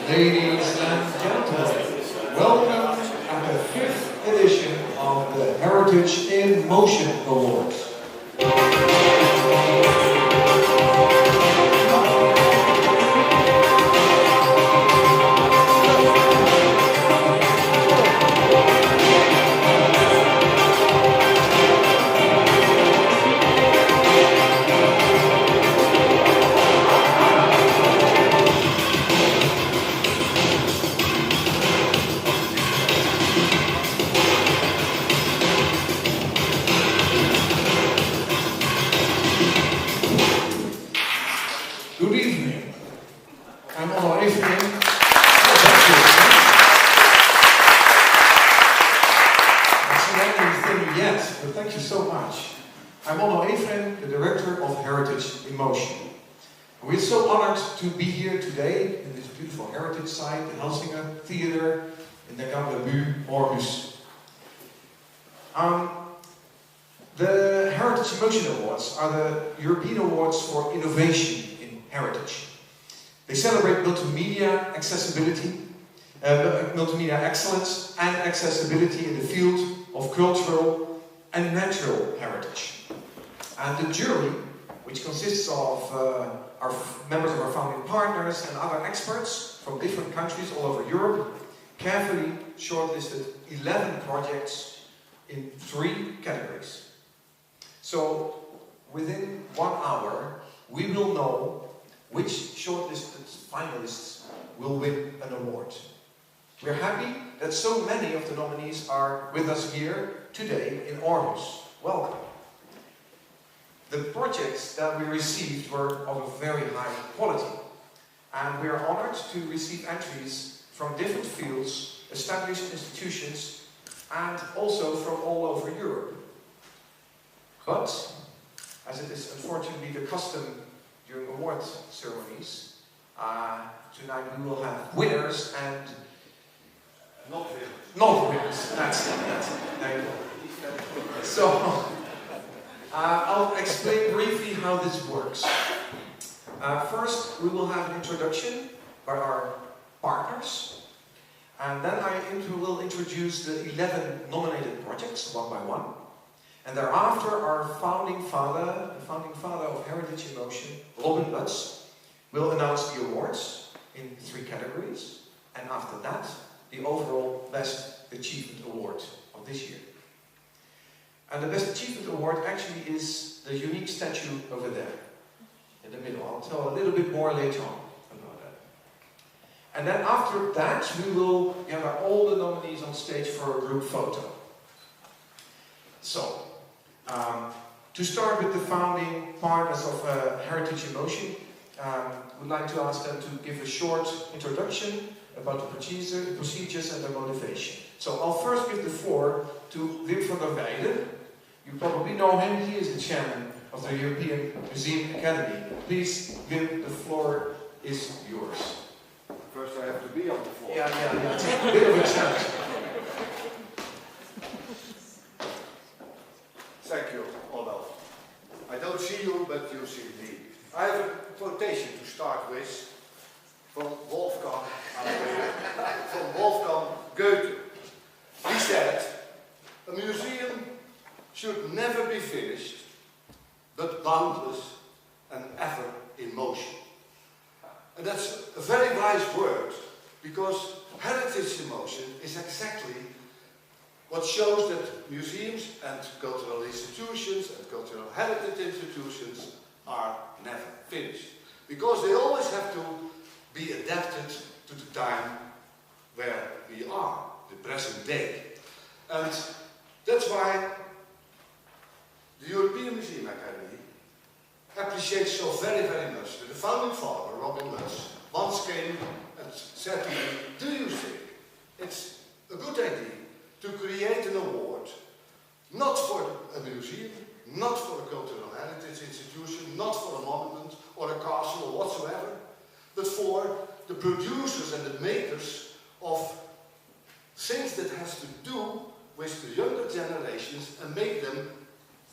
Ladies and gentlemen, welcome at the 5th edition of the Heritage in Motion Awards. Good evening. I'm Onno Efering. I see anything yet, but thank you so much. I'm Onno Efering, the Director of Heritage in Motion. We're so honored to be here today in this beautiful heritage site, the Helsinger Theater in the Gamla Aarhus. The Heritage in Motion Awards are the European Awards for Innovation in Heritage. They celebrate multimedia accessibility, multimedia excellence and accessibility in the field of cultural and natural heritage. And the jury, which consists of our members of our founding partners and other experts from different countries all over Europe, carefully shortlisted 11 projects in 3 categories. So, within 1 hour, we will know which shortlisted finalists will win an award. We're happy that so many of the nominees are with us here today in Aarhus. Welcome. The projects that we received were of a very high quality, and we are honored to receive entries from different fields, established institutions, and also from all over Europe. But, as it is unfortunately the custom during award ceremonies, tonight we will have winners and not winners. Not winners. That's it. There you go. So, I'll explain briefly how this works. First, we will have an introduction by our partners, and then I will introduce the 11 nominated projects one by one. And thereafter, our founding father, the founding father of Heritage in Motion, Robin Lutz, will announce the awards in 3 categories. And after that, the overall Best Achievement Award of this year. And the Best Achievement Award actually is the unique statue over there, in the middle. I'll tell a little bit more later on about that. And then after that, we will gather all the nominees on stage for a group photo. So, to start with the founding partners of Heritage in Motion, we'd like to ask them to give a short introduction about the procedures and their motivation. So I'll first give the floor to Wim van der Weijden. You probably know him, he is the chairman of the European Museum Academy. Please, Wim, the floor is yours. First I have to be on the floor. Yeah, it's a bit of a challenge. Thank you, Onno. I don't see you, but you see me. I have a quotation to start with from Wolfgang Goethe. He said, "A museum should never be finished, but boundless and ever in motion." And that's a very wise word, because heritage in motion is exactly what shows that museums and cultural institutions and cultural heritage institutions are never finished. Because they always have to be adapted to the time where we are, the present day. And that's why the European Museum Academy appreciates so very, very much that the founding father, Robin Lutz, once came and said to me, "Do you think it's a good idea to create an award, not for a museum, not for a cultural heritage institution, not for a monument or a castle or whatsoever, but for the producers and the makers of things that has to do with the younger generations and make them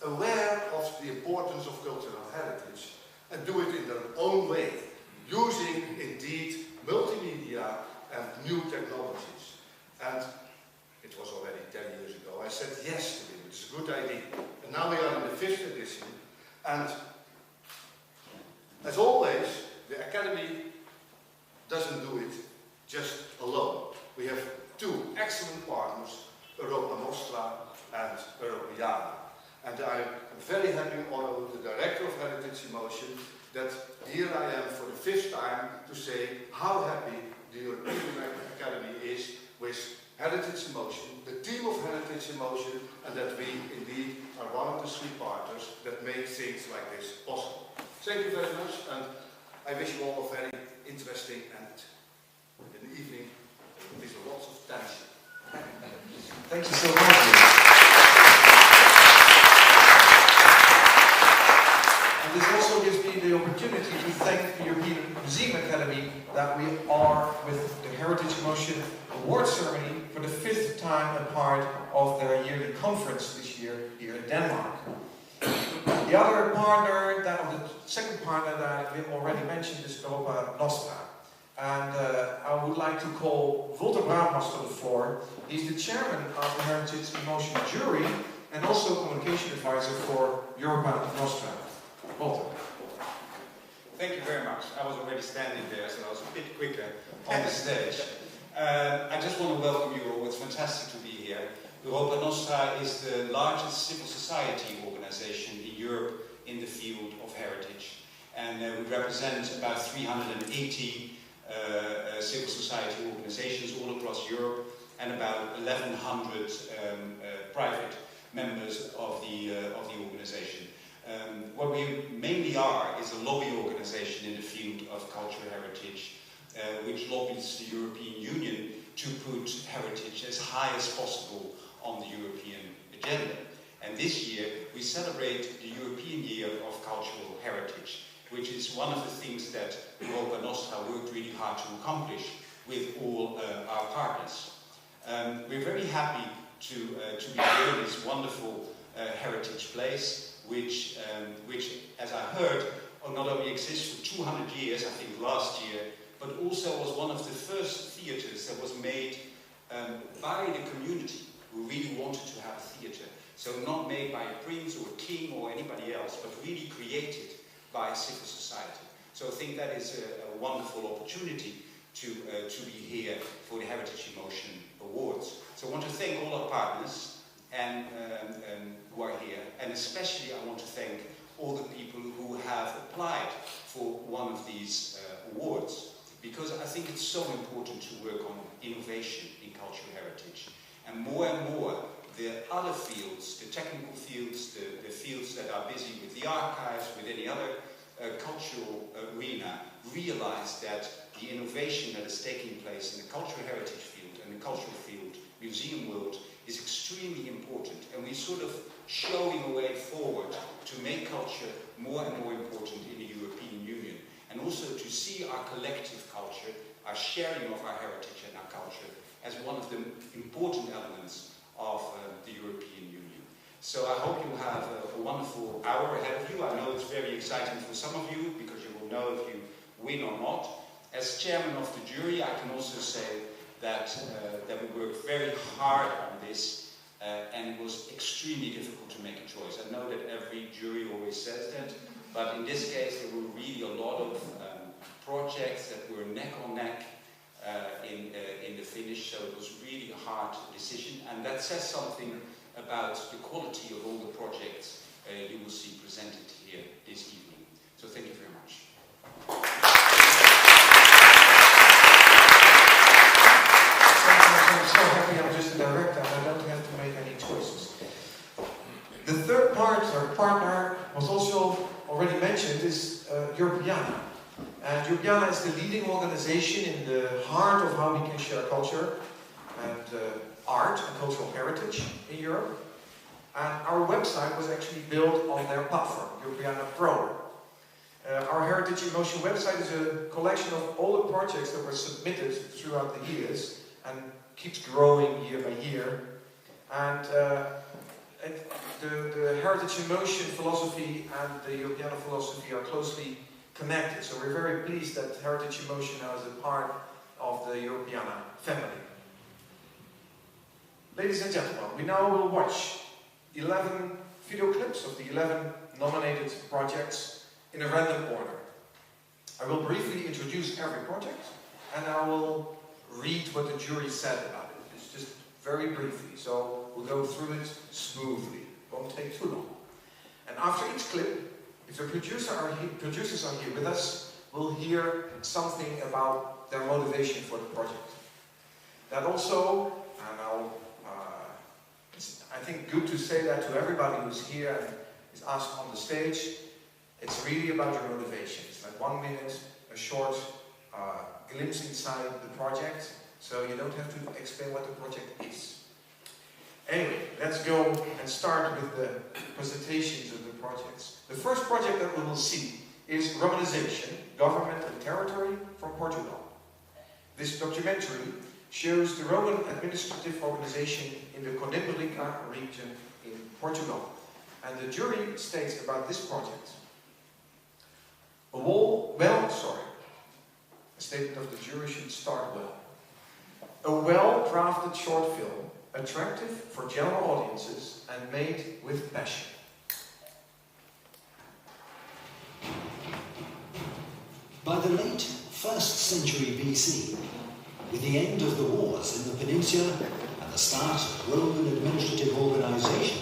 aware of the importance of cultural heritage and do it in their own way, using indeed multimedia And it was already 10 years ago. I said yes to it. It's a good idea. And now we are in the 5th edition. And as always, the Academy doesn't do it just alone. We have two excellent partners, Europa Nostra and Europeana. And I'm very happy, although the Director of Heritage in Motion, that here I am for the 5th time to say how happy the European Academy is with Heritage in Motion, the team of Heritage in Motion, and that we indeed are one of the 3 partners that make things like this possible. Thank you very much, and I wish you all a very interesting and an evening with lots of tension. Thank you so much. And this also gives me the opportunity to thank the European Museum Academy that we are with the Heritage Motion Award ceremony for the 5th time a part of their yearly conference this year here in Denmark. The other partner, the second partner that we already mentioned is Europa Nostra. And I would like to call Walter Braamhaus to the floor. He's the chairman of the Heritage in Motion jury and also communication advisor for Europa Nostra. Walter. Thank you very much. I was already standing there, so I was a bit quicker on the stage. I just want to welcome you all. It's fantastic to be here. Europa Nostra is the largest civil society organization in Europe in the field of heritage. And we represent about 380 civil society organizations all across Europe and about 1,100 private members of the organization. What we mainly are is a lobby organization in the field of cultural heritage, which lobbies the European Union to put heritage as high as possible on the European agenda. And this year we celebrate the European Year of Cultural Heritage, which is one of the things that Europa Nostra worked really hard to accomplish with all our partners. We're very happy to be here in this wonderful heritage place, which, as I heard, not only exists for 200 years, I think last year, but also was one of the first theatres that was made by the community who really wanted to have a theatre. So not made by a prince or a king or anybody else, but really created by civil society. So I think that is a wonderful opportunity to be here for the Heritage in Motion Awards. So I want to thank all our partners and who are here, and especially I want to thank all the people who have applied for one of these awards, because I think it's so important to work on innovation in cultural heritage. And more, the other fields, the technical fields, the fields that are busy with the archives, with any other cultural arena, realize that the innovation that is taking place in the cultural heritage field and the cultural field, museum world, is extremely important. And we're sort of showing a way forward to make culture more and more important in the European Union. And also to see our collective culture, our sharing of our heritage and our culture, as one of the important elements of the European Union. So I hope you have a wonderful hour ahead of you. I know it's very exciting for some of you, because you will know if you win or not. As chairman of the jury, I can also say that we worked very hard on this, and it was extremely difficult to make a choice. I know that every jury always says that, but in this case there were really a lot of projects that were neck on neck in the finish, so it was really a hard decision, and that says something about the quality of all the projects you will see presented here this evening. So thank you very much. I'm so happy I'm just a director and I don't have to make any choices. The third partner was also already mentioned, is Europeana. And Europeana is the leading organization in the heart of how we can share culture and art and cultural heritage in Europe. And our website was actually built on their platform, Europeana Pro. Our Heritage in Motion website is a collection of all the projects that were submitted throughout the years and keeps growing year by year. And the Heritage in Motion philosophy and the Europeana philosophy are closely connected. So we're very pleased that Heritage in Motion now is a part of the Europeana family. Ladies and gentlemen, we now will watch 11 video clips of the 11 nominated projects in a random order. I will briefly introduce every project and I will read what the jury said about it. It's just very briefly, so we'll go through it smoothly. Won't take too long. And after each clip, if the producers are here with us, we'll hear something about their motivation for the project. That also, and it's, I think, good to say that to everybody who's here and is asked on the stage, it's really about your motivation. It's like 1 minute, a short glimpse inside the project, so you don't have to explain what the project is. Anyway, let's go and start with the presentations of the projects. The first project that we will see is Romanization, Government and Territory from Portugal. This documentary shows the Roman administrative organization in the Coimbra region in Portugal. And the jury states about this project. A statement of the jury should start well. A well-crafted short film, attractive for general audiences and made with passion. By the late 1st century BC, with the end of the wars in the peninsula and the start of Roman administrative organization,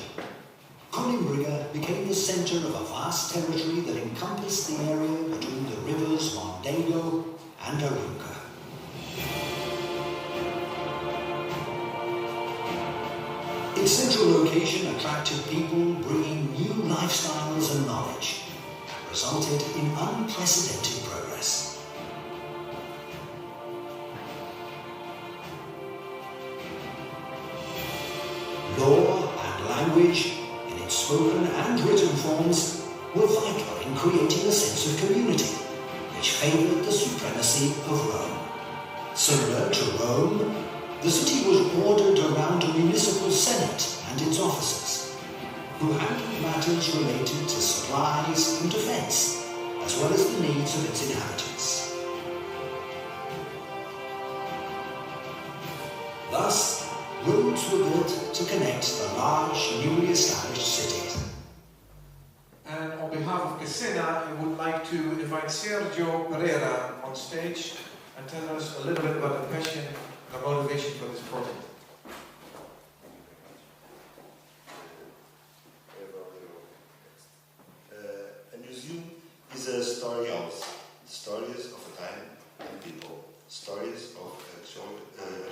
Coimbra became the center of a vast territory that encompassed the area between the rivers Mondego and Arouca. Its central location attracted people bringing new lifestyles and knowledge, and resulted in unprecedented progress. Law and language, in its spoken and written forms, were vital in creating a sense of community, which favoured the supremacy of Rome. Similar to Rome, the city was ordered around a municipal senate and its officers, who handled matters related to supplies and defence, as well as the needs of its inhabitants. Thus, roads were built to connect the large, newly established cities. And on behalf of Casena, I would like to invite Sergio Pereira on stage and tell us a little bit about the passion and the motivation for this project. A museum is a story house. Stories of a time and people. Stories of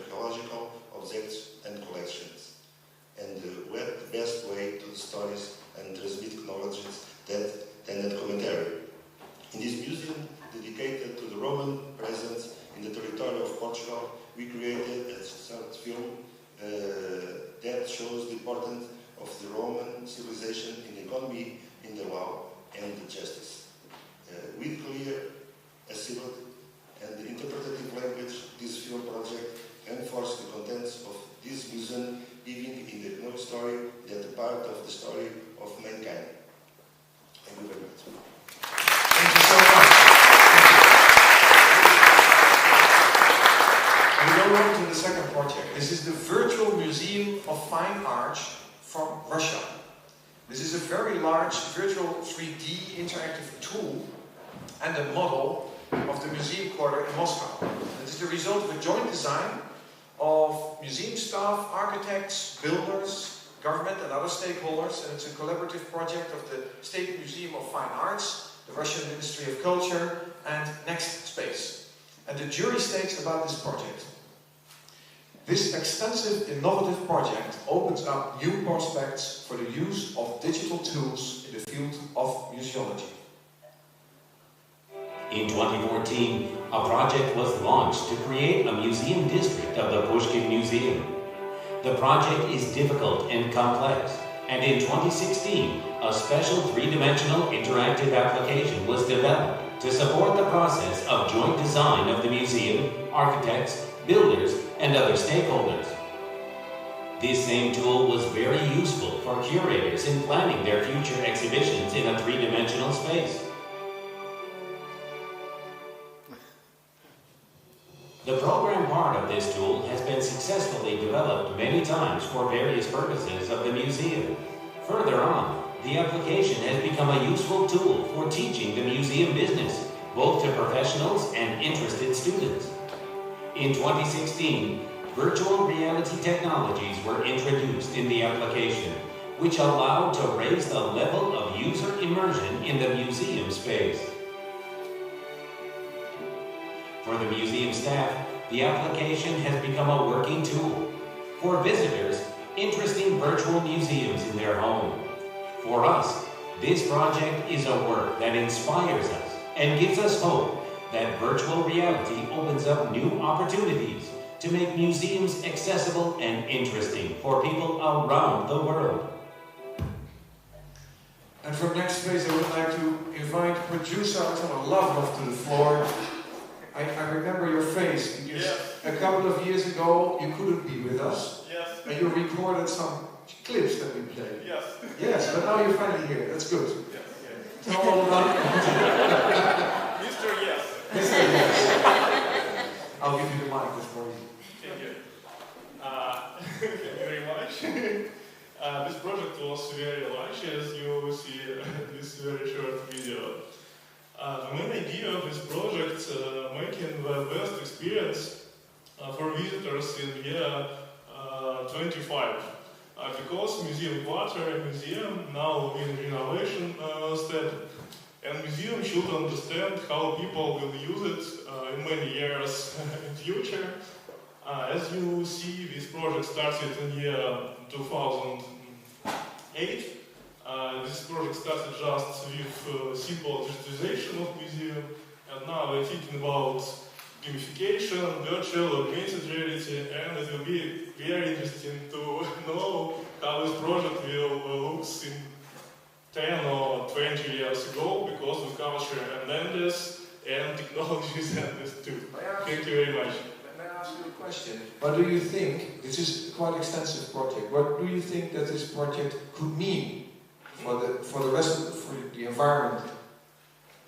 archaeological objects and collections. And what the best way to the stories and transmit knowledge than a commentary. In this museum, dedicated to the Roman presence in the territory of Portugal, we created a short film that shows the importance of the Roman civilization in the economy, in the law, and the justice. With clear, accessible, and interpretative language, this film project reinforces the contents of this museum, giving in the no story that a part of the story of mankind. Thank you very much. Thank you so much. We go on to the second project. This is the Virtual Museum of Fine Arts from Russia. This is a very large virtual 3D interactive tool and a model of the museum quarter in Moscow. It is the result of a joint design of museum staff, architects, builders, government and other stakeholders, and it's a collaborative project of the State Museum of Fine Arts, the Russian Ministry of Culture, and next.space. And the jury states about this project. This extensive, innovative project opens up new prospects for the use of digital tools in the field of museology. In 2014, a project was launched to create a museum district of the Pushkin Museum. The project is difficult and complex, and in 2016, a special three-dimensional interactive application was developed to support the process of joint design of the museum, architects, builders, and other stakeholders. This same tool was very useful for curators in planning their future exhibitions in a three-dimensional space. The program part of this tool has been successfully developed many times for various purposes of the museum. Further on, the application has become a useful tool for teaching the museum business, both to professionals and interested students. In 2016, virtual reality technologies were introduced in the application, which allowed to raise the level of user immersion in the museum space. For the museum staff, the application has become a working tool. For visitors, interesting virtual museums in their home. For us, this project is a work that inspires us and gives us hope that virtual reality opens up new opportunities to make museums accessible and interesting for people around the world. And from Next Space, I would like to invite producer Alexander Lavrov to the floor. I remember your face because a couple of years ago you couldn't be with us. Yes. And you recorded some clips that we played. Yes. Yes, but now you're finally here. That's good. Yes. Tell all about it. Mr. Yes. Mr. Yes. I'll give you the mic this morning. Thank you. Thank you very much. This project was very large, as you see this very short video. The main idea of this project making the best experience for visitors in year 25. Because museum quarter, museum now in renovation step, and museum should understand how people will use it in many years in future. As you see, this project started in year 2008. This project started just with simple digitization of museum, and now we're thinking about gamification, virtual, augmented reality, and it will be very interesting to know how this project will look in 10 or 20 years ago, because of culture and languages and technologies and this too. Thank you very much. May I ask you a question? What do you think, this is quite an extensive project, what do you think that this project could mean for the rest of the environment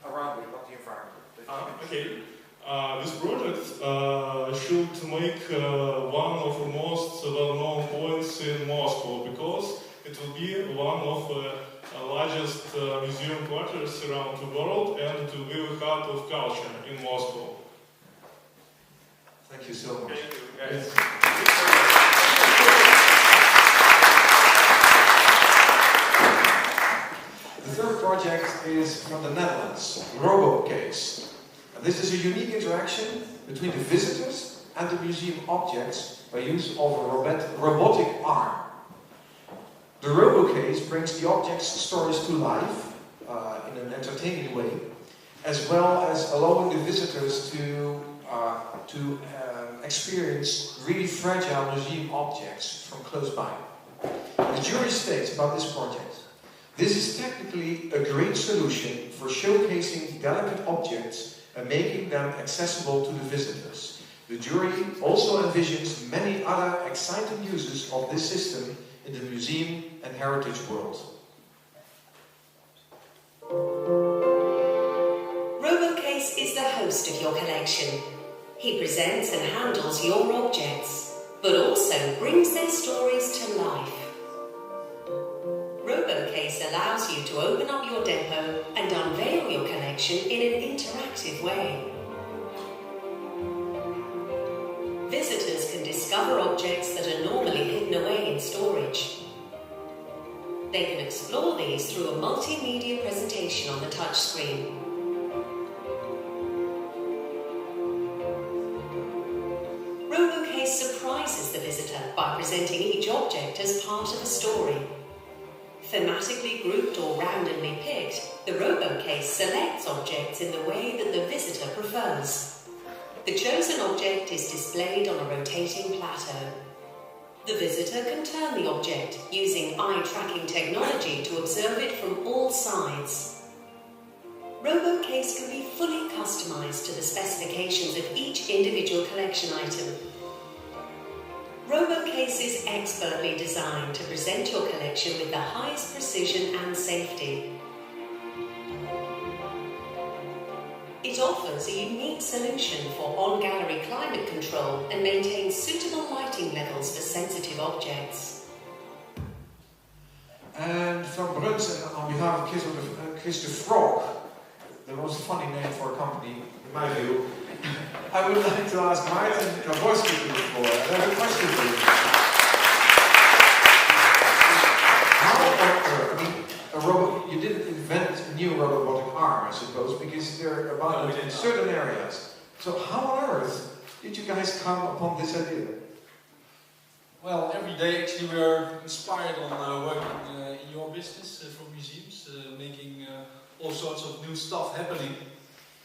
around it, not the environment? Okay. This project should make one of the most well-known points in Moscow, because it will be one of the largest museum quarters around the world, and it will be the heart of culture in Moscow. Thank you so much. Thank you, guys. The third project is from the Netherlands, RoboCase. This is a unique interaction between the visitors and the museum objects by use of a robotic arm. The RoboCase brings the object's stories to life in an entertaining way, as well as allowing the visitors to experience really fragile museum objects from close by. The jury states about this project: this is technically a great solution for showcasing delicate objects and making them accessible to the visitors. The jury also envisions many other exciting uses of this system in the museum and heritage world. RoboCase is the host of your collection. He presents and handles your objects, but also brings their stories to life. RoboCase allows you to open up your depot and unveil your collection in an interactive way. Visitors can discover objects that are normally hidden away in storage. They can explore these through a multimedia presentation on the touchscreen. RoboCase surprises the visitor by presenting each object as part of a story. Thematically grouped or randomly picked, the RoboCase selects objects in the way that the visitor prefers. The chosen object is displayed on a rotating plateau. The visitor can turn the object using eye-tracking technology to observe it from all sides. RoboCase can be fully customized to the specifications of each individual collection item. RoboCase is expertly designed to present your collection with the highest precision and safety. It offers a unique solution for on-gallery climate control control and maintains suitable lighting levels for sensitive objects. And from Bruns, and on behalf of Kiss the Frog, the most funny name for a company, in my view, I would like to ask Martin Kaborski to the floor. I have a question for you. How on earth, I mean, a robot, you didn't invent a new robotic arm, I suppose, because they're abundant in certain areas. So how on earth did you guys come upon this idea? Well, every day actually we are inspired on working in your business for museums, making all sorts of new stuff happening.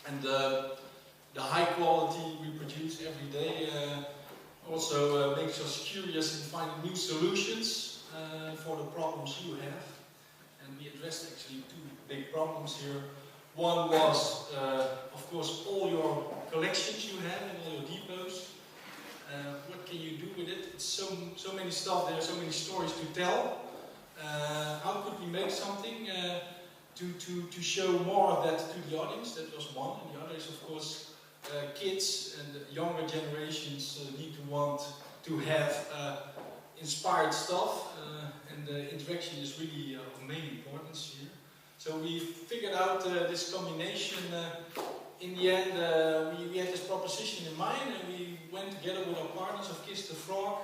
And the high quality we produce every day also makes us curious in finding new solutions for the problems you have. And we addressed actually two big problems here. One was, of course, all your collections you have in all your depots. What can you do with it? It's so many stuff there, so many stories to tell. How could we make something to show more of that to the audience? That was one. And the other is, of course, kids and younger generations need to want to have inspired stuff, and the interaction is really of main importance here. So we figured out this combination. In the end, we had this proposition in mind, and we went together with our partners of Kiss the Frog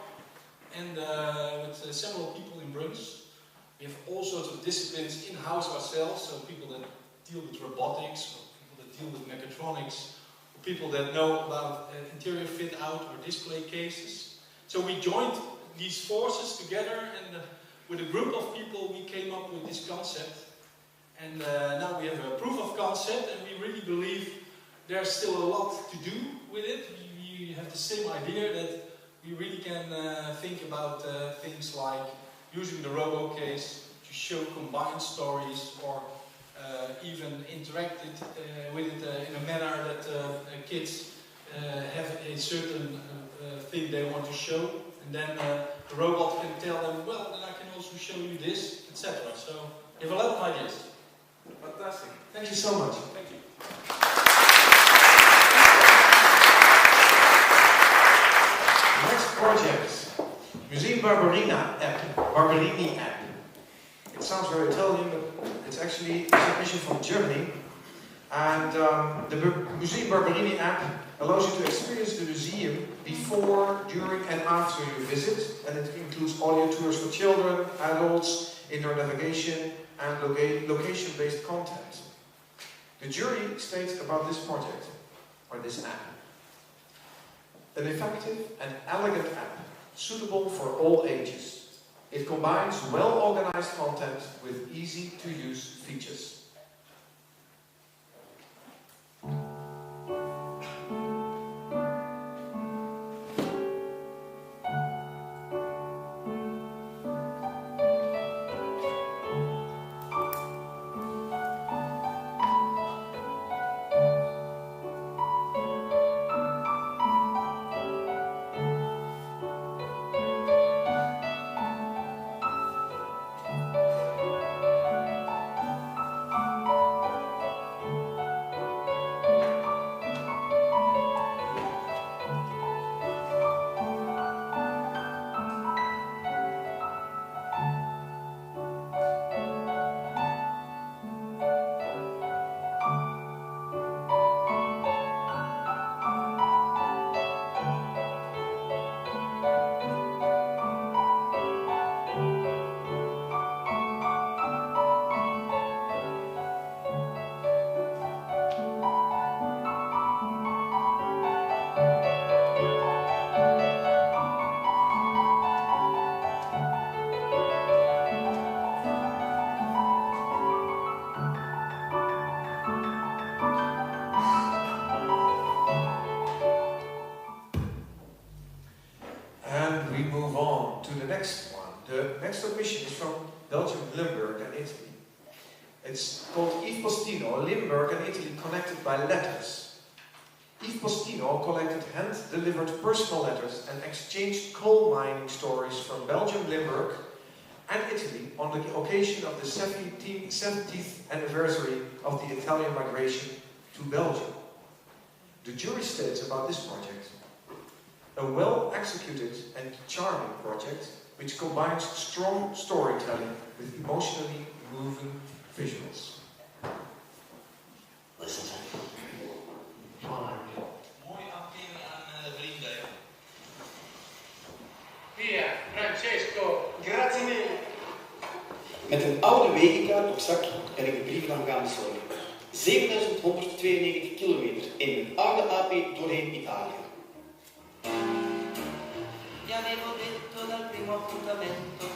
and with several people in Bruns. We have all sorts of disciplines in-house ourselves, so people that deal with robotics, or people that deal with mechatronics, or people that know about interior fit-out or display cases. So we joined these forces together, and with a group of people we came up with this concept. And now we have a proof of concept, and we really believe there's still a lot to do with it. We have the same idea that we really can think about things like using the robo case to show combined stories, or even interact with it in a manner that kids have a certain thing they want to show, and then the robot can tell them, well, then I can also show you this, etc. So we have a lot of ideas. Fantastic. Thank you so much. Thank you. Next project, Museum Barberina app, Barberini app. It sounds very Italian, but it's actually a submission from Germany. And the Museum Barberini app allows you to experience the museum before, during and after your visit. And it includes audio tours for children, adults, indoor navigation and location-based content. The jury states about this project, or this app: an effective and elegant app, suitable for all ages. It combines well-organized content with easy-to-use features. Next one. The next submission is from Belgium, Limburg and Italy. It's called Yves Postino, Limburg and Italy connected by letters. Yves Postino collected hand-delivered personal letters and exchanged coal mining stories from Belgium, Limburg and Italy on the occasion of the 70th anniversary of the Italian migration to Belgium. The jury states about this project: a well-executed and charming project which combines strong storytelling with emotionally moving visuals. Listen to Mooi afgeven aan de vrienden. Via Francesco. Grazie mille. Met een oude wegenkaart op zak ben ik de brief gaan bezorgen. 7192 kilometer in een oude AP doorheen Italië. Ti avevo detto dal primo appuntamento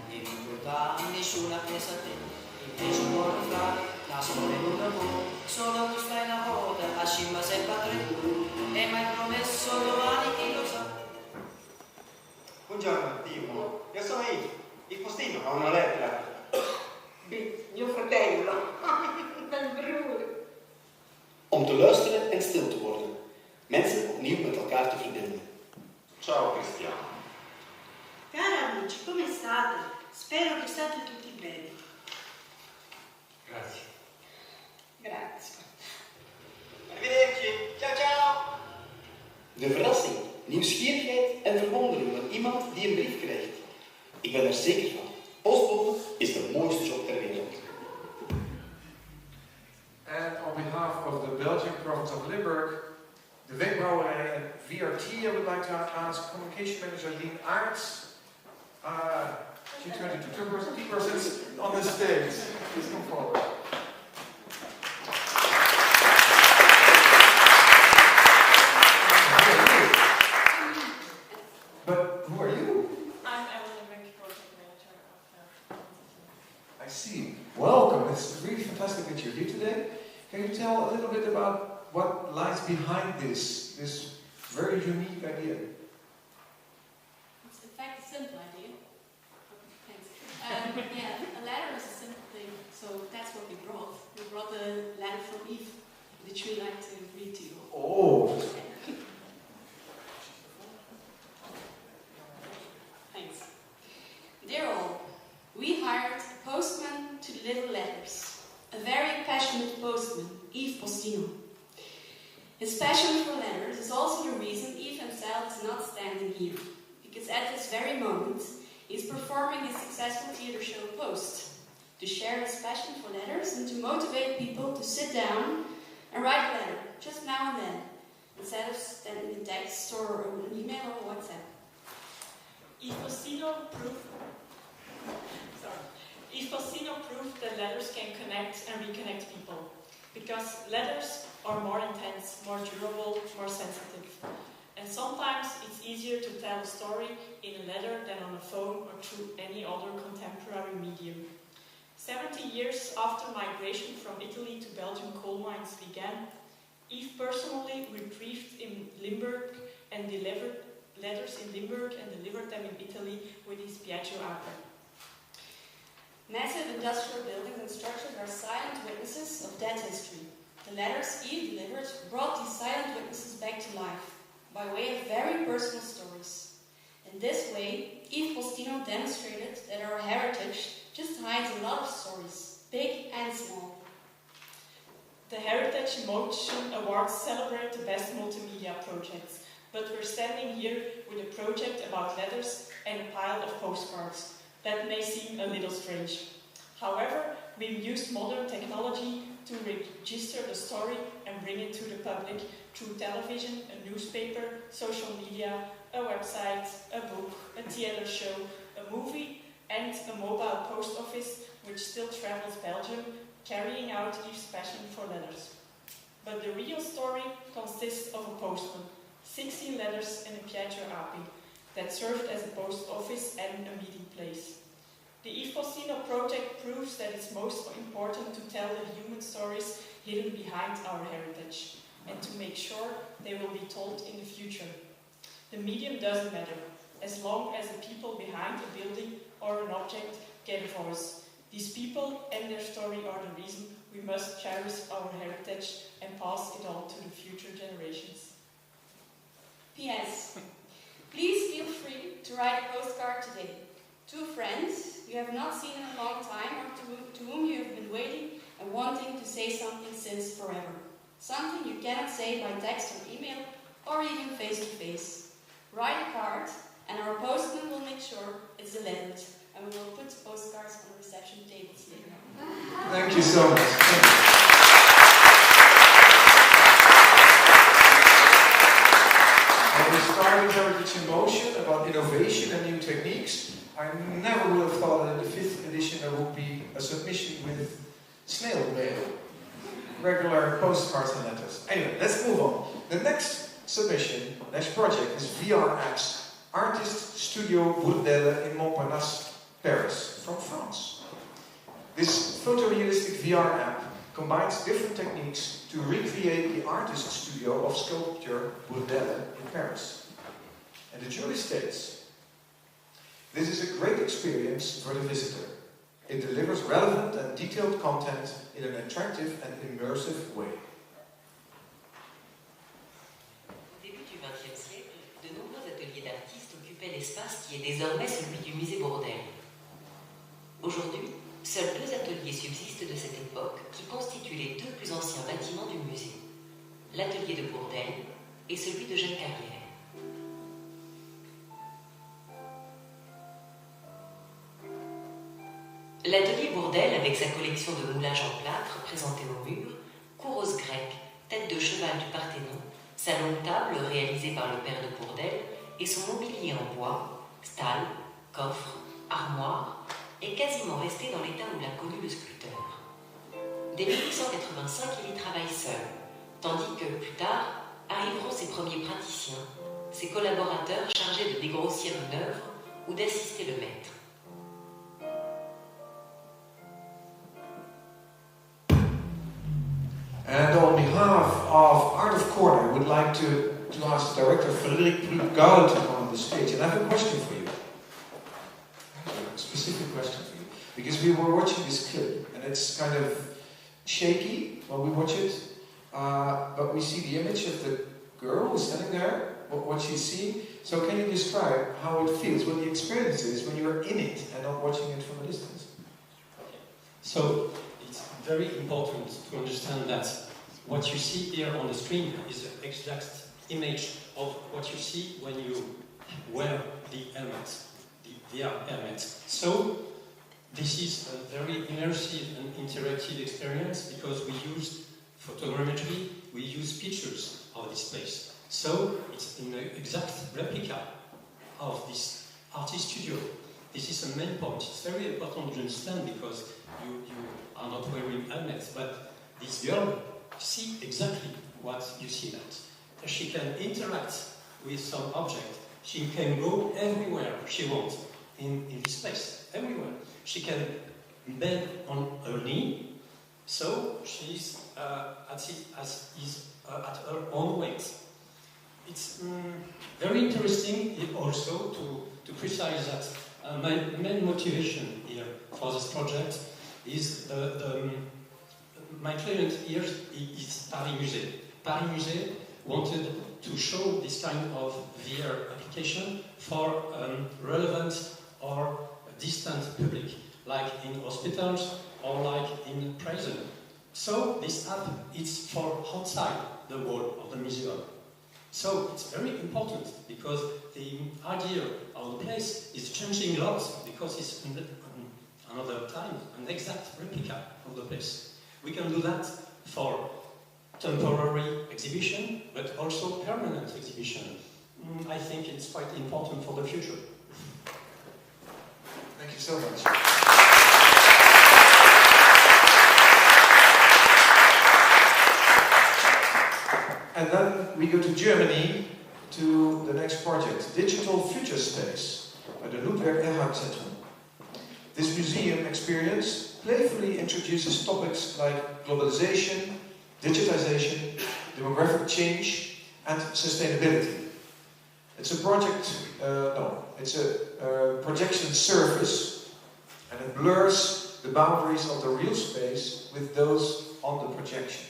di non portare nessuna presa a te. Invece un buon frate, naso venuto a voi, solo tu stai una volta, a scimma sempre a tre. E mi hai promesso domani chi lo sa. Buongiorno, Timo. Io sono il postino, ho una lettera. Mio fratello. Mijn broer. Om te luisteren en stil te worden. Mensen opnieuw met elkaar te verbinden. Ciao Cristiano. Cari amici, come state? Spero che state tutti bene. Grazie. Grazie. Arrivederci. Ciao ciao. De verrassing, nieuwsgierigheid en verwondering van iemand die een brief krijgt. Ik ben er zeker van. Postbode is de mooiste job ter wereld. And on behalf of the Belgian province of Limburg, the Wenkbrouwerij and VRT, I would like to ask Communication Manager Lien Aerts, G22 key persons on the stage. Please come forward. But who are you? I'm Evelyn Rick, project manager of I see. Welcome. It's really fantastic that you're here today. Can you tell a little bit about what lies behind this very unique idea? It's in fact a simple idea. Thanks. Yeah, a letter is a simple thing, so that's what we brought. We brought the letter from Eve, which we like to read to you. Oh. Thanks. Dear all, we hired a postman to deliver letters. A very passionate postman, Yves Postino. His passion for letters is also the reason Yves himself is not standing here, because at this very moment he is performing his successful theatre show Post, to share his passion for letters and to motivate people to sit down and write a letter, just now and then, instead of sending a text or an email or WhatsApp. Yves Postino proved that letters can connect and reconnect people, because letters are more intense, more durable, more sensitive. And sometimes it's easier to tell a story in a letter than on a phone or through any other contemporary medium. 70 years after migration from Italy to Belgian coal mines began, Yves personally retrieved in Limburg and delivered letters in Limburg and delivered them in Italy with his Piaggio Ape. Massive industrial buildings and structures are silent witnesses of that history. The letters Yves delivered brought these silent witnesses back to life, by way of very personal stories. In this way, Yves Postino demonstrated that our heritage just hides a lot of stories, big and small. The Heritage Motion Awards celebrate the best multimedia projects, but we're standing here with a project about letters and a pile of postcards. That may seem a little strange. However, we've used modern technology to register the story and bring it to the public through television, a newspaper, social media, a website, a book, a theatre show, a movie, and a mobile post office which still travels Belgium, carrying out Yves' passion for letters. But the real story consists of a postman, 16 letters and a Piaggio Ape that served as a post office and a meeting place. The Yves Postino project proves that it's most important to tell the human stories hidden behind our heritage and to make sure they will be told in the future. The medium doesn't matter, as long as the people behind a building or an object get a voice. These people and their story are the reason we must cherish our heritage and pass it on to the future generations. P.S. Please feel free to write a postcard today. To friends you have not seen in a long time or to whom you have been waiting and wanting to say something since forever. Something you cannot say by text or email or even face to face. Write a card, and our postman will make sure it's delivered. And we will put postcards on the reception tables later. Thank you so much. When we started Heritage in Motion about innovation and new techniques, I never would have thought that in the 5th edition there would be a submission with snail mail. Regular postcards and letters. Anyway, let's move on. The next submission, next project is VR apps. Artist Studio Bourdelle in Montparnasse, Paris, from France. This photorealistic VR app combines different techniques to recreate the artist studio of sculptor Bourdelle in Paris. And the jury states, this is a great experience for the visitor. It delivers relevant and detailed content in an attractive and immersive way. Au début du XXe siècle, de nombreux ateliers d'artistes occupaient l'espace qui est désormais celui du musée Bourdelle. Aujourd'hui, seuls 2 ateliers subsistent de cette époque qui constituent les 2 plus anciens bâtiments du musée. L'atelier de Bourdelle et celui de Jeanne Carrière. L'atelier Bourdelle, avec sa collection de moulages en plâtre présentés au mur, coureuse grecque, tête de cheval du Parthénon, sa longue table réalisée par le père de Bourdelle et son mobilier en bois, stalles, coffres, armoires, est quasiment resté dans l'état où l'a connu le sculpteur. Dès 1885, il y travaille seul, tandis que, plus tard, arriveront ses premiers praticiens, ses collaborateurs chargés de dégrossir une œuvre ou d'assister le maître. And on behalf of Art of Court, I would like to ask Director Frédéric Plougaud to come on the stage. And I have a question for you. A specific question for you. Because we were watching this clip, and it's kind of shaky when we watch it. But we see the image of the girl who's standing there, what she's seeing. So can you describe how it feels, what the experience is when you're in it and not watching it from a distance? So, it's very important to understand that what you see here on the screen is an exact image of what you see when you wear the helmet, the VR helmet. So, this is a very immersive and interactive experience because we use photogrammetry, we use pictures of this place. So, it's an exact replica of this artist studio. This is a main point. It's very important to understand because you are not wearing helmets, but this girl sees exactly what you see that. She can interact with some object. She can go everywhere she wants in this place, everywhere. She can bend on her knee, so she's at her own weight. It's very interesting also to precise that my main motivation here for this project is my client here is Paris Musée. Paris Musée wanted to show this kind of VR application for relevant or distant public, like in hospitals or like in prison. So this app is for outside the wall of the museum. So it's very important because the idea of the place is changing a lot because it's another time an exact replica of the place. We can do that for temporary exhibition, but also permanent exhibition. I think it's quite important for the future. Thank you so much. And then we go to Germany to the next project, Digital Future Space, by the Ludwig Erhard Zentrum. This museum experience playfully introduces topics like globalization, digitization, demographic change, and sustainability. It's a projection surface, and it blurs the boundaries of the real space with those on the projection.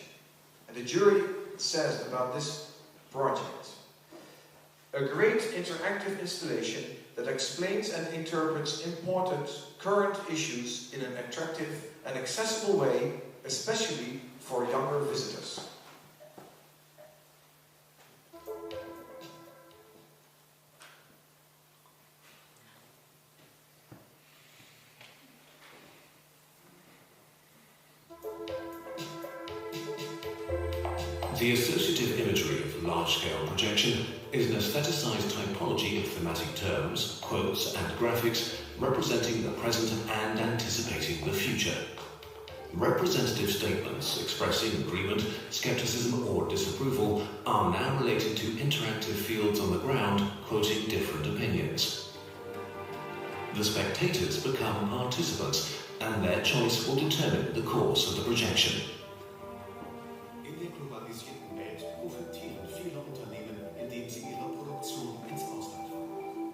And the jury says about this project: a great interactive installation that explains and interprets important current issues in an attractive and accessible way, especially for younger visitors. The associative imagery of large-scale projection is an aestheticized typology of thematic terms, quotes and graphics representing the present and anticipating the future. Representative statements expressing agreement, skepticism or disapproval are now related to interactive fields on the ground quoting different opinions. The spectators become participants and their choice will determine the course of the projection. In der globalisierten Welt profitieren viele Unternehmen, indem sie ihre Produktion ins Ausland fahren.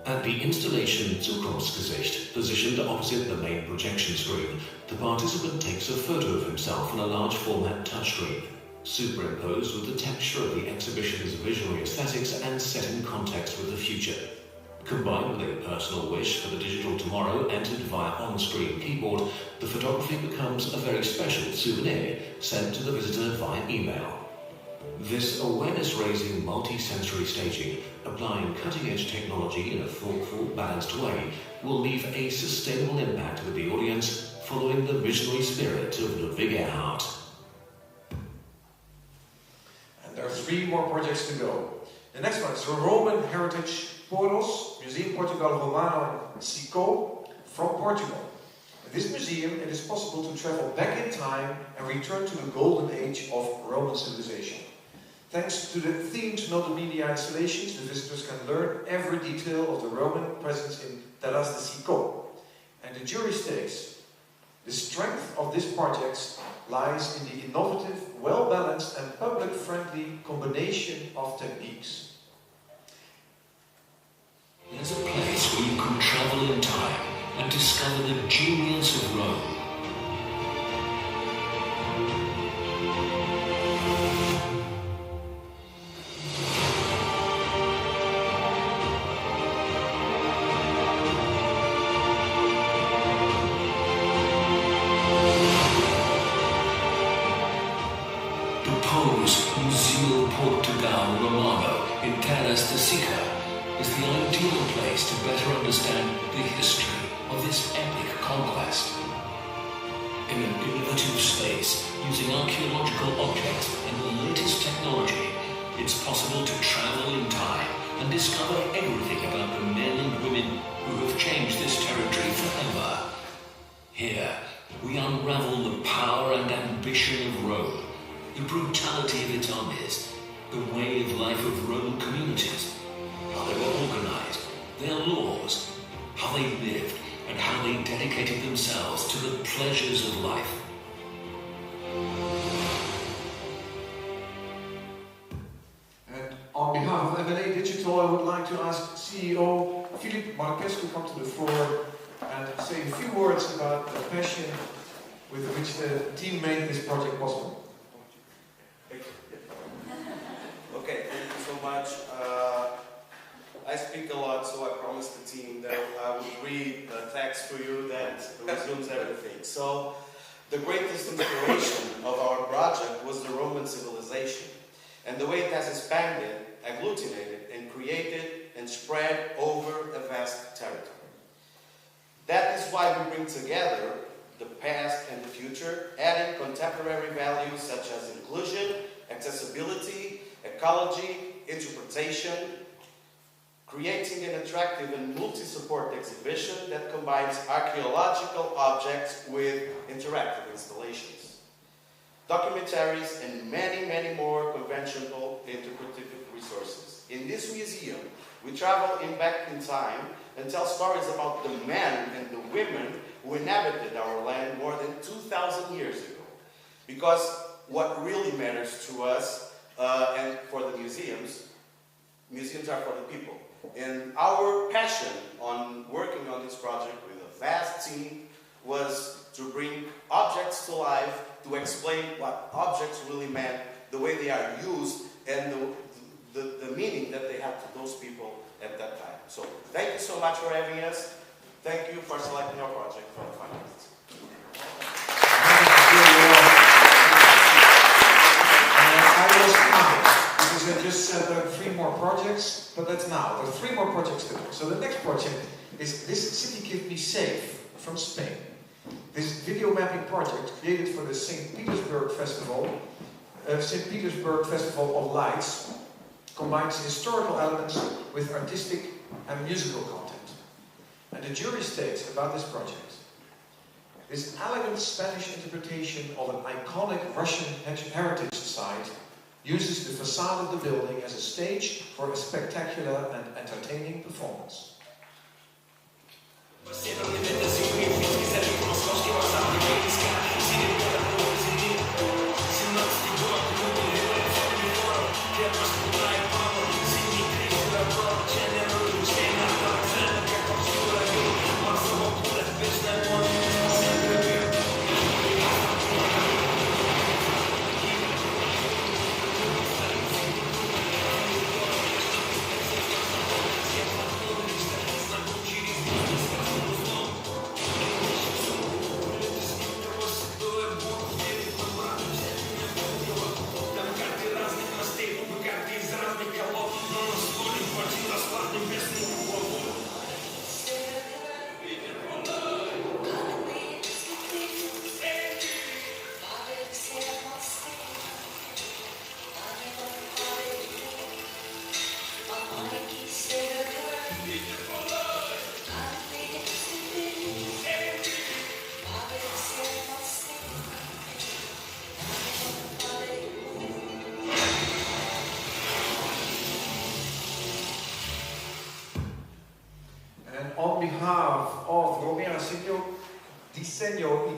At the installation Zukunftsgesicht, positioned opposite the main projection screen, the participant takes a photo of himself on a large format touchscreen, superimposed with the texture of the exhibition's visual aesthetics and set in context with the future. Combined with a personal wish for the digital tomorrow entered via on-screen keyboard, the photography becomes a very special souvenir sent to the visitor via email. This awareness-raising multi-sensory staging, applying cutting-edge technology in a thoughtful, balanced way, will leave a sustainable impact with the audience following the visionary spirit of Ludwig Erhard. And there are 3 more projects to go. The next one is the Roman Heritage Poros, Museum Portugal Romano in Sico, from Portugal. In this museum, it is possible to travel back in time and return to the golden age of Roman civilization. Thanks to the themed multimedia installations, the visitors can learn every detail of the Roman presence in Terras de Sico. And the jury states, the strength of this project lies in the innovative, well-balanced and public-friendly combination of techniques. There's a place where you can travel in time and discover the genius of Rome. The Pose Museu Portugal Romano in Terras de Sica is the ideal place to better understand the history of this epic conquest. In an innovative space, using archaeological objects and the latest technology, it's possible to travel in time and discover everything about the men and women who have changed this territory forever. Here, we unravel the power and ambition of Rome, the brutality of its armies, the way of life of Roman communities, how they were organized, their laws, how they lived, and how they dedicated themselves to the pleasures of life. And on behalf of M&A Digital, I would like to ask CEO Philippe Marques to come to the floor and say a few words about the passion with which the team made this project possible. Okay, thank you so much. I speak a lot, so I promised the team that I would read a text for you that resumes everything. So, the greatest inspiration of our project was the Roman civilization, and the way it has expanded, agglutinated, and created and spread over a vast territory. That is why we bring together the past and the future, adding contemporary values such as inclusion, accessibility, ecology, interpretation, creating an attractive and multi-support exhibition that combines archaeological objects with interactive installations, documentaries, and many, many more conventional interpretive resources. In this museum, we travel back in time and tell stories about the men and the women who inhabited our land more than 2,000 years ago. Because what really matters to us and for the museums are for the people. And our passion on working on this project with a vast team was to bring objects to life, to explain what objects really meant, the way they are used, and the meaning that they had to those people at that time. So thank you so much for having us. Thank you for selecting our project for the finalists. I was counting because I just said there are 3 more projects, but that's now. There are 3 more projects to do. So the next project is This City Keep Me Safe from Spain. This video mapping project, created for the St. Petersburg Festival of Lights, combines historical elements with artistic and musical content. And the jury states about this project: this elegant Spanish interpretation of an iconic Russian heritage site uses the facade of the building as a stage for a spectacular and entertaining performance. On behalf of Romero Diseño y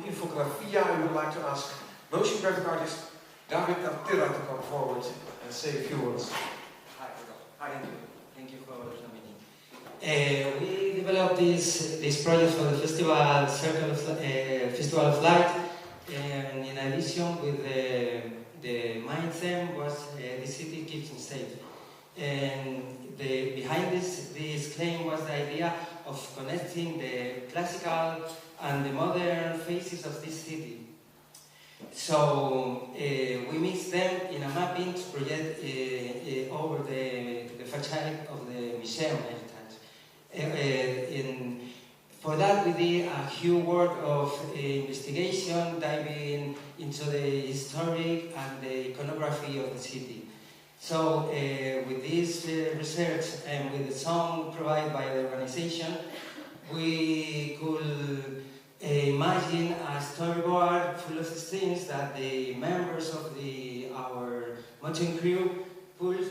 Infografía, I would like to ask motion graphic artist David Antilla to come forward and say a few words. Hi, thank you for the meeting. We developed this project for the Festival of Light, and in addition, with the main theme was the city keeps me safe. And behind this claim was the idea of connecting the classical and the modern faces of this city. So we mixed them in a mapping to project over the facade of the museum heritage. For that we did a huge work of investigation, diving into the historic and the iconography of the city. So with this research and with the song provided by the organization, we could imagine a storyboard full of scenes that the members of our motion crew push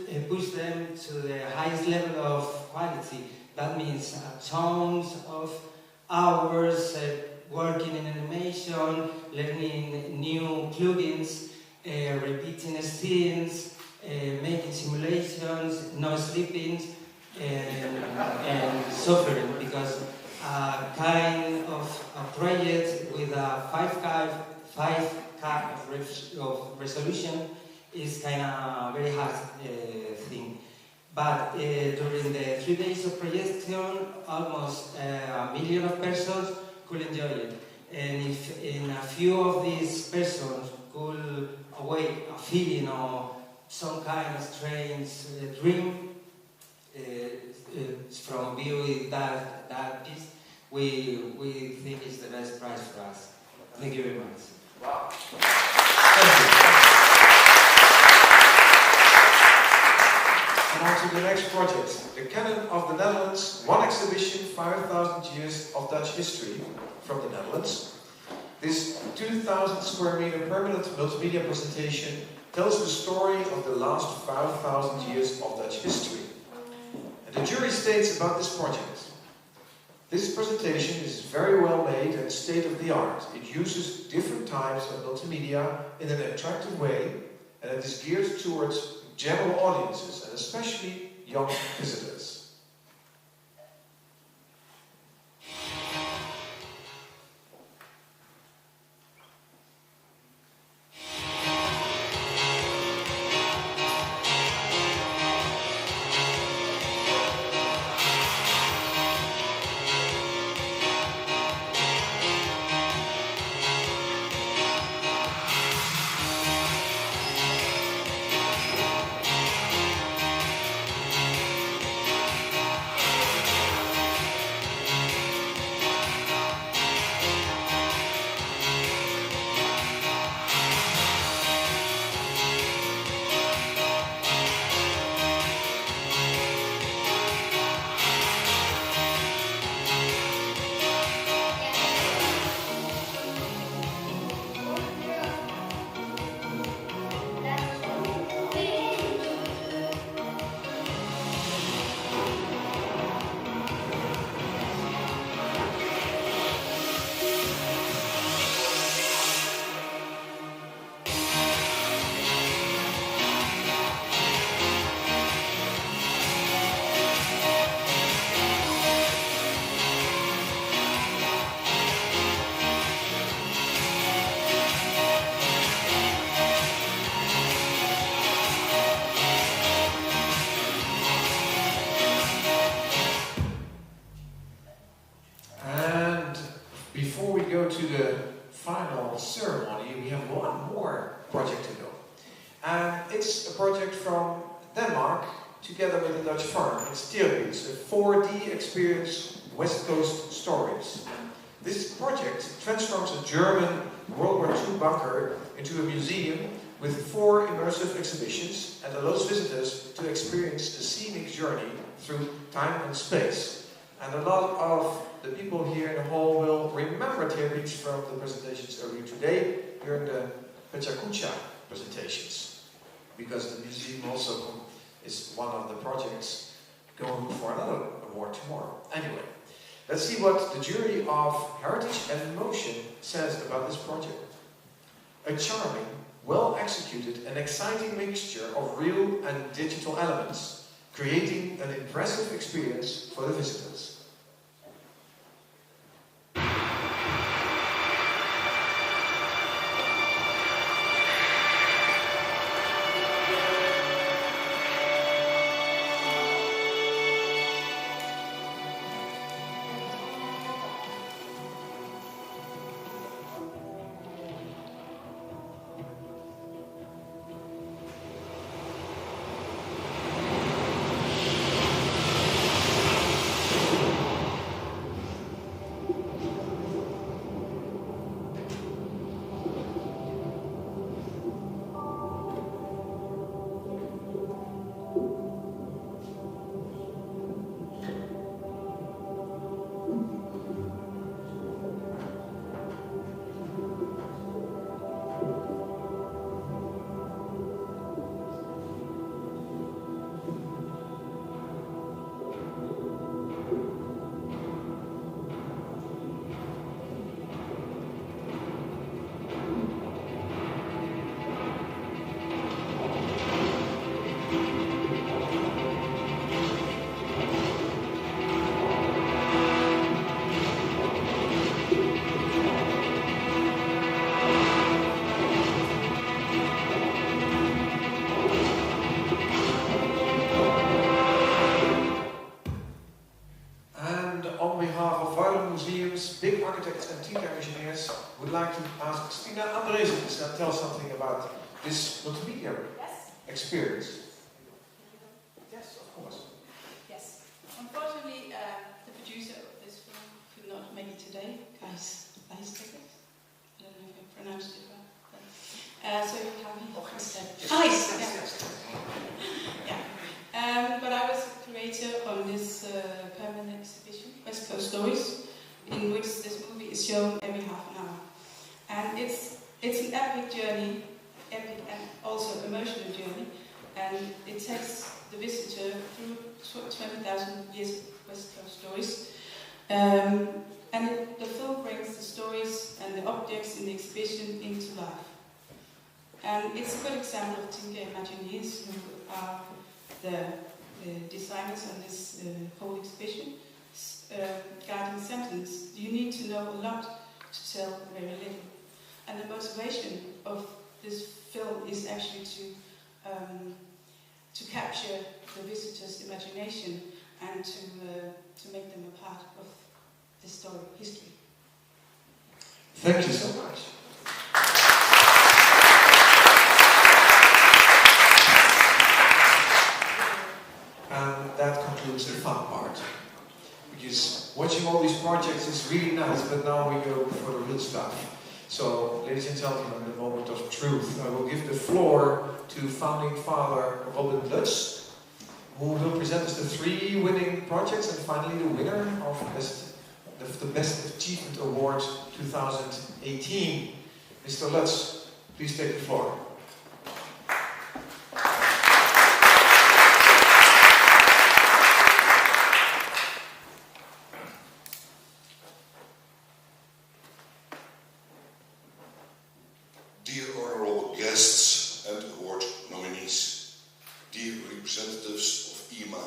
them to the highest level of quality. That means tons of hours working in animation, learning new plugins, repeating scenes, making simulations, no sleeping, and suffering, because a kind of a project with a 5K of resolution is kind of a very hard thing. But during the 3 days of projection, almost 1 million of persons could enjoy it. And if in a few of these persons could awake a feeling or some kind of strange dream from viewing that piece, we think it's the best prize for us. Thank you very much. Wow. Thank you. And on to the next project, the Canon of the Netherlands, one exhibition, 5,000 years of Dutch history from the Netherlands. This 2,000 square meter permanent multimedia presentation tells the story of the last 5,000 years of Dutch history. And the jury states about this project: this presentation is very well made and state-of-the-art. It uses different types of multimedia in an attractive way, and it is geared towards general audiences, and especially young visitors. formal ceremony, we have one more project to go. And it's a project from Denmark, together with a Dutch firm. It's Teerpies, a 4D experience, West Coast stories. This project transforms a German World War II bunker into a museum with 4 immersive exhibitions and allows visitors to experience a scenic journey through time and space. And a lot of the people here in the hall will remember Teerpies from the presentations earlier today during the Pechakucha presentations, because the museum also is one of the projects going for another award tomorrow. Anyway, let's see what the jury of Heritage and Motion says about this project. A charming, well-executed and exciting mixture of real and digital elements, creating an impressive experience for the visitors. Big architects and teacher engineers would like to ask Stina Andresen to tell something about this multimedia experience. Yes, of course. Yes. Unfortunately, the producer of this film could not make it today. Guys, I don't know if I pronounced it well. So you come here instead. Yes. Yeah. But I was a curator on this permanent exhibition, West Coast Stories, in which this movie is shown every half an hour. And it's an epic journey, epic and also emotional journey, and it takes the visitor through 20,000 years of West Coast Stories. The film brings the stories and the objects in the exhibition into life. And it's a good example of Tinker Imagineers, who are the designers on this whole exhibition. Guiding sentence: you need to know a lot to tell very little. And the motivation of this film is actually to capture the visitor's imagination and to make them a part of the story, history. Thank you so much. And that concludes the fun part. Because watching all these projects is really nice, but now we go for the real stuff. So, ladies and gentlemen, the moment of truth. I will give the floor to founding father Robin Lutz, who will present us the 3 winning projects and finally the winner of the Best Achievement Award 2018. Mr. Lutz, please take the floor. Dear honorable guests and award nominees, dear representatives of IMA,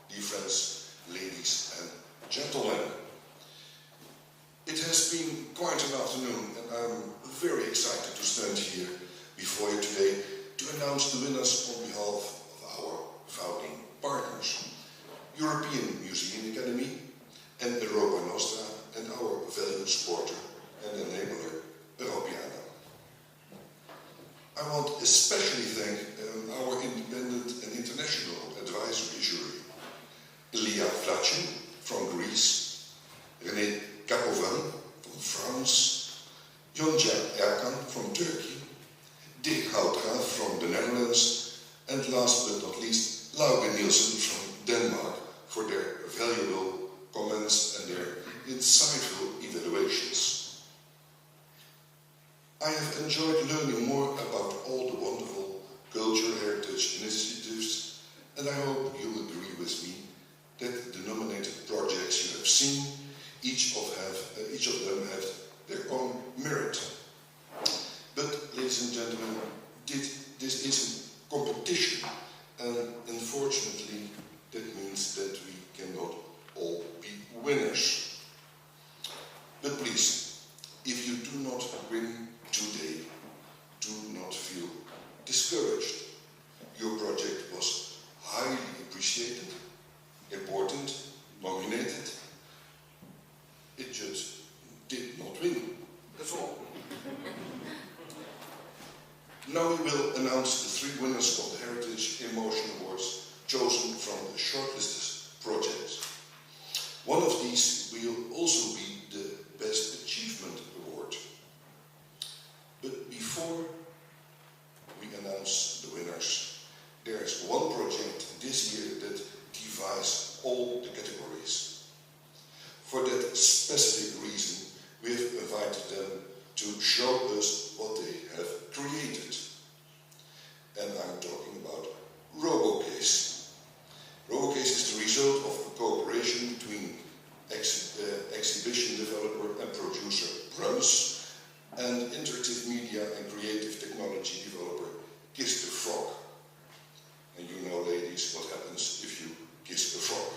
dear friends, ladies and gentlemen. It has been quite an afternoon and I'm very excited to stand here before you today to announce the winners on behalf of our founding partners, European Museum Academy and Europa Nostra, and our value supporter and enabler, Europeana. enjoyed learning more about all the wonderful cultural heritage initiatives, and I hope you agree with me that the nominated projects you have seen, each of them have their own merit. But, ladies and gentlemen, this is a competition, and unfortunately that means that we cannot all be winners. But please, if you do not win today, do not feel discouraged. Your project was highly appreciated, important, nominated. It just did not win. That's all. Now we will announce the 3 winners of the Heritage in Motion Awards chosen from the shortlisted projects. One of these will also be the Best Achievement Award. But before we announce the winners, there is one project this year that defies all the categories. For that specific reason, we have invited them to show us what they have created. And I'm talking about RoboCase. RoboCase is the result of a cooperation between exhibition developer and producer Bruns and interactive media and creative technology developer Kiss the Frog. And you know, ladies, what happens if you kiss the frog.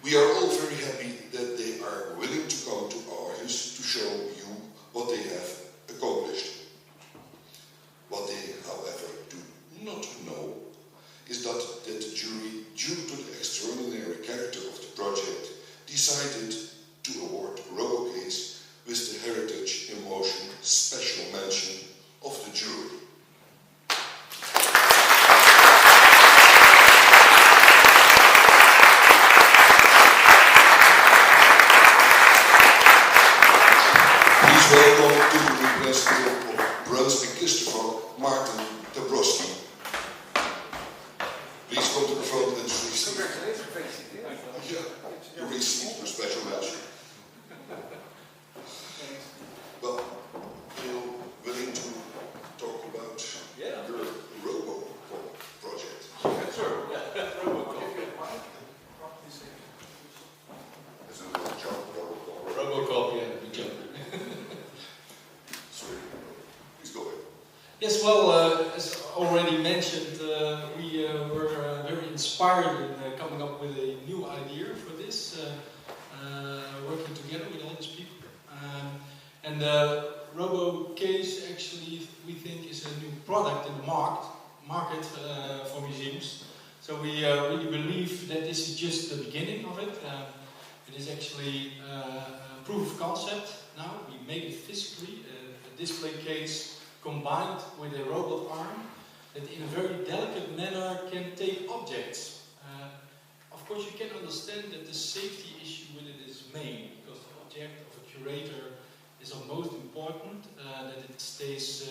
We are all very happy that they are willing to come to Aarhus to show you what they have accomplished. What they, however, do not know is that the jury, due to the extraordinary character of the project, decided to award RoboCase with the Heritage in Motion special mention of the jury. Please welcome to the representative of Bruns and Kiss the Frog, Martin Dabrowski. Please come to the front and receive. Congratulations. Yeah, you received your special mention. Well, you're willing to talk about your RoboCop project? Yeah, sure. Yeah, RoboCop. It's a little jump, RoboCop. RoboCop, yeah, we jump. Sorry, please go ahead. Yes, well, as already mentioned, we were very inspired in coming up with a new idea for this, working together with all these people. And RoboCase actually, we think, is a new product in the market for museums. So we really believe that this is just the beginning of it. It is actually a proof of concept now. We made it physically, a display case combined with a robot arm that in a very delicate manner can take objects. Of course, you can understand that the safety issue with it is main, because the object of a curator is of most important, that it stays,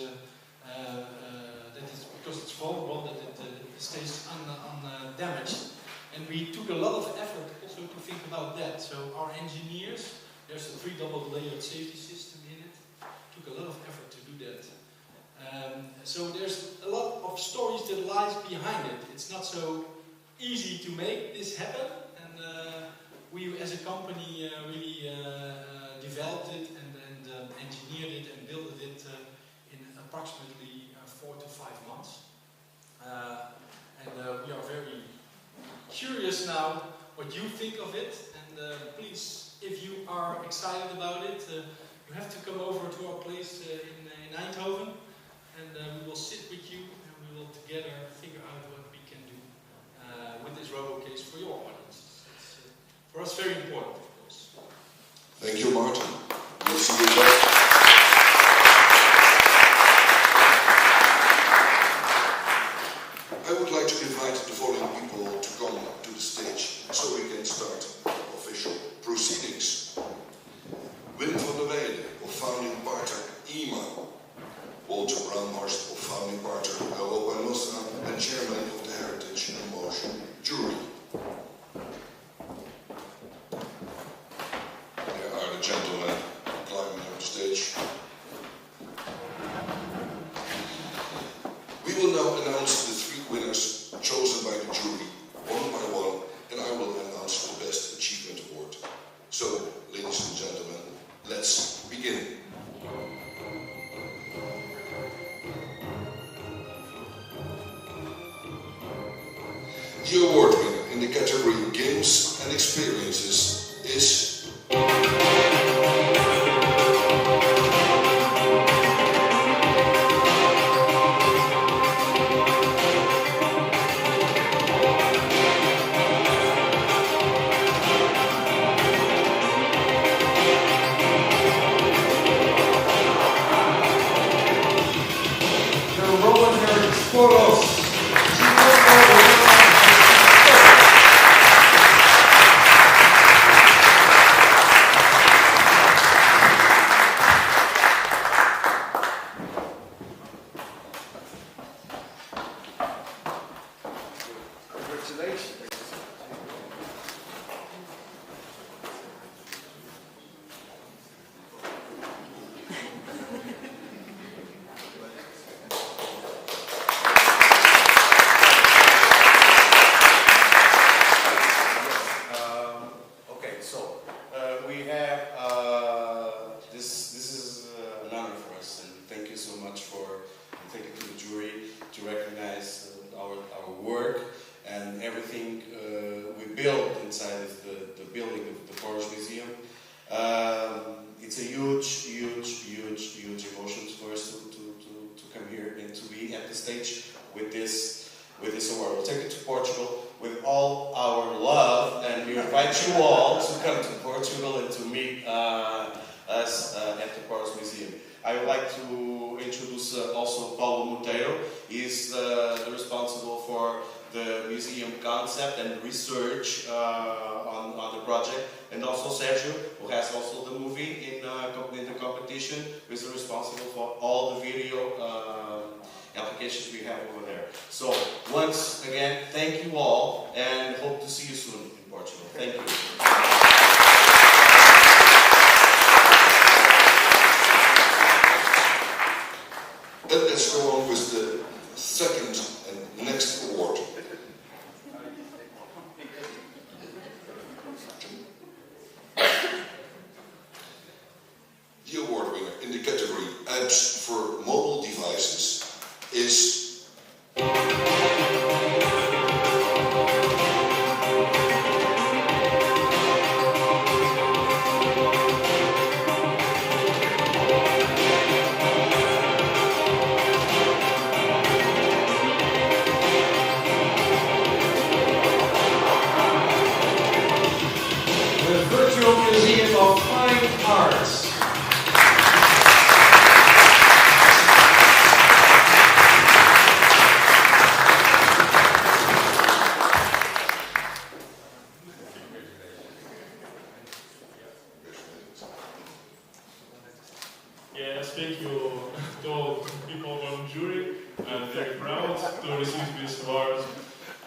because it's vulnerable, that it stays undamaged. And we took a lot of effort also to think about that. So our engineers, there's a 3 double layered safety system in it, took a lot of effort to do that. So there's a lot of stories that lies behind it. It's not so easy to make this happen, and we as a company really developed it and engineered it and built it in approximately 4 to 5 months. And we are very curious now what you think of it, and please, if you are excited about it, you have to come over to our place in Eindhoven, and we will sit with you and we will together figure out what we can do with this RoboCase for your audience. It's for us very important, of course. Thank you, Martin. We'll see you back. I would like to invite the following people to come to the stage so we can start official proceedings. Wim van der Weijden, of founding partner IMA. Walter Braunhorst, of founding partner Europa Nostra and chairman of the Heritage in Motion jury. There are the gentlemen The award winner in the category Games and Experiences is... Photos. Let's go on with the second and next award. The award winner in the category Apps for Mobile Devices is... Museum of Fine Arts. Yes, thank you to all people from the jury. I'm very proud to receive this award.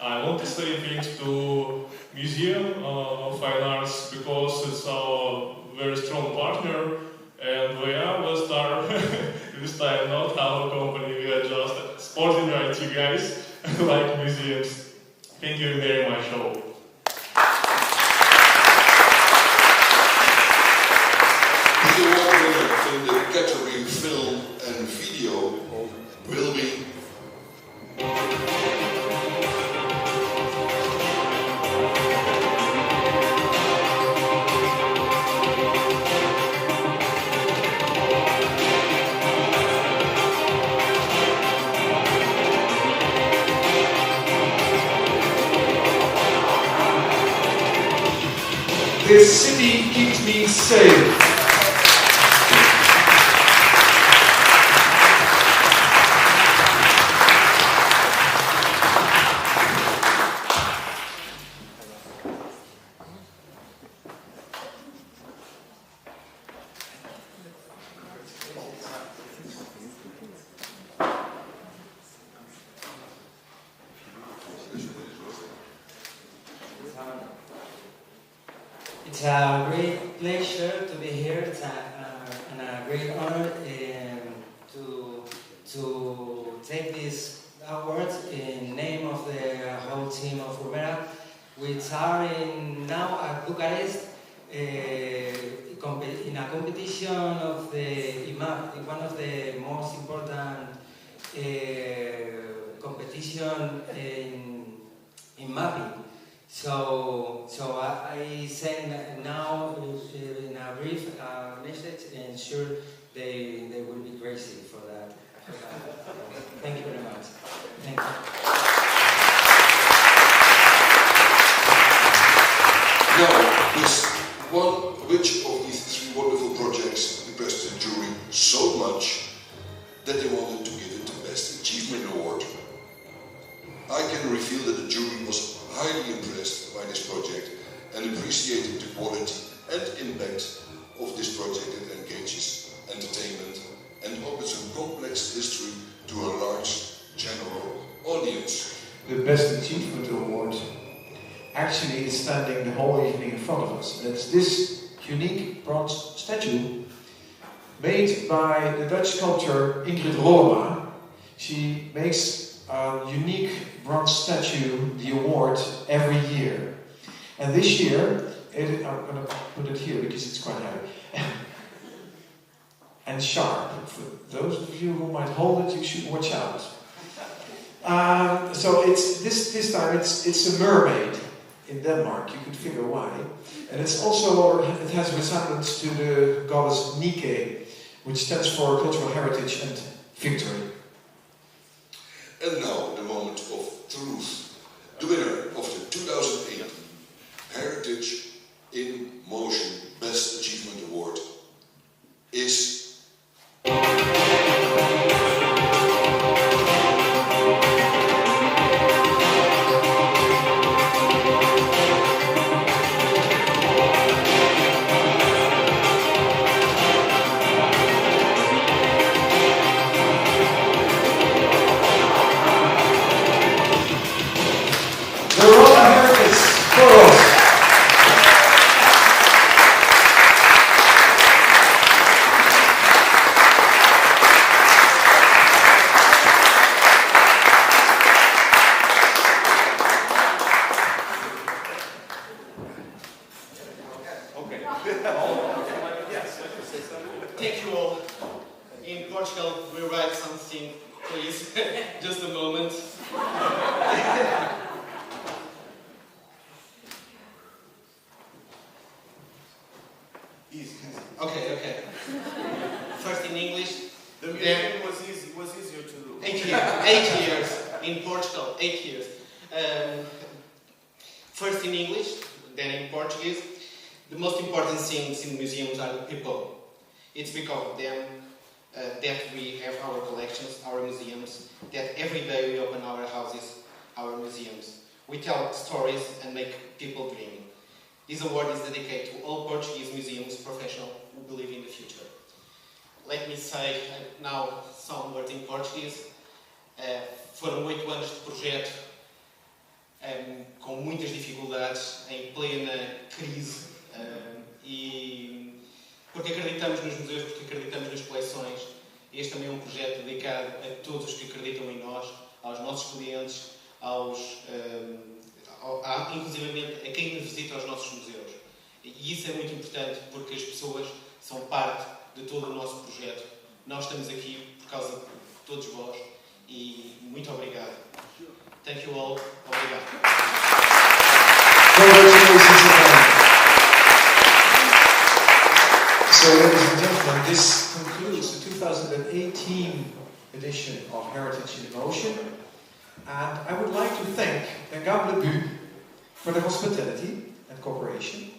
I want to say thanks to Museum of Fine Arts because it's our very strong partner, and we are the star this time, not our company. We are just sporting rights, you guys, like museums. Thank you very much all. The award winner in the category Film and Video will be... This city keeps me safe. It's a great pleasure to be here. It's a great honor to take this award in name of the whole team of Rumera, which are now at Bucharest in a competition of the IMAP, one of the most important competition in in mapping. So I send now in a brief message, and sure they will be crazy for that. Thank you very much. Thank you. Now, which of these three wonderful projects impressed the jury so much that they wanted to give it the Best Achievement Award? I can reveal that the jury was highly impressed by this project and appreciated the quality and impact of this project that engages entertainment and opens a complex history to a large general audience. The Best Achievement Award actually is standing the whole evening in front of us. That's this unique bronze statue made by the Dutch sculptor Ingrid Rollema. She makes a unique bronze statue, the award, every year. And this year, I'm going to put it here because it's quite heavy. And sharp. For those of you who might hold it, you should watch out. So it's this time it's a mermaid in Denmark. You could figure why. And it's also it has a resemblance to the goddess Nike, which stands for cultural heritage and victory. And now the moment of truth. The winner of the 2008 Heritage in Motion Best Achievement Award is Thank you all. In Portugal, we write something, please. Just a moment. Easy. Okay. First in English. The museum was easier to do. 8 years in Portugal. 8 years. First in English, then in Portuguese. The most important things in museums are the people. It's because of them that we have our collections, our museums, that every day we open our houses, our museums. We tell stories and make people dream. This award is dedicated to all Portuguese museums professionals who believe in the future. Let me say now some words in Portuguese. Foram 8 anos de projeto com muitas dificuldades, em plena crise, e porque acreditamos nos museus, porque acreditamos nas coleções. Este também é um projeto dedicado a todos os que acreditam em nós, aos nossos clientes, inclusive a quem nos visita aos nossos museus. E isso é muito importante porque as pessoas são parte de todo o nosso projeto. Nós estamos aqui por causa de todos vós e muito obrigado. Thank you all. Obrigado. So, ladies and gentlemen, this concludes the 2018 edition of Heritage in Motion. And I would like to thank Gab Lebu for the hospitality and cooperation.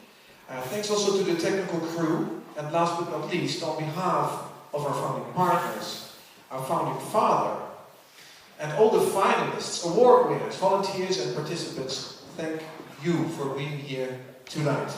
Thanks also to the technical crew. And last but not least, on behalf of our founding partners, our founding father, and all the finalists, award winners, volunteers and participants, thank you for being here tonight.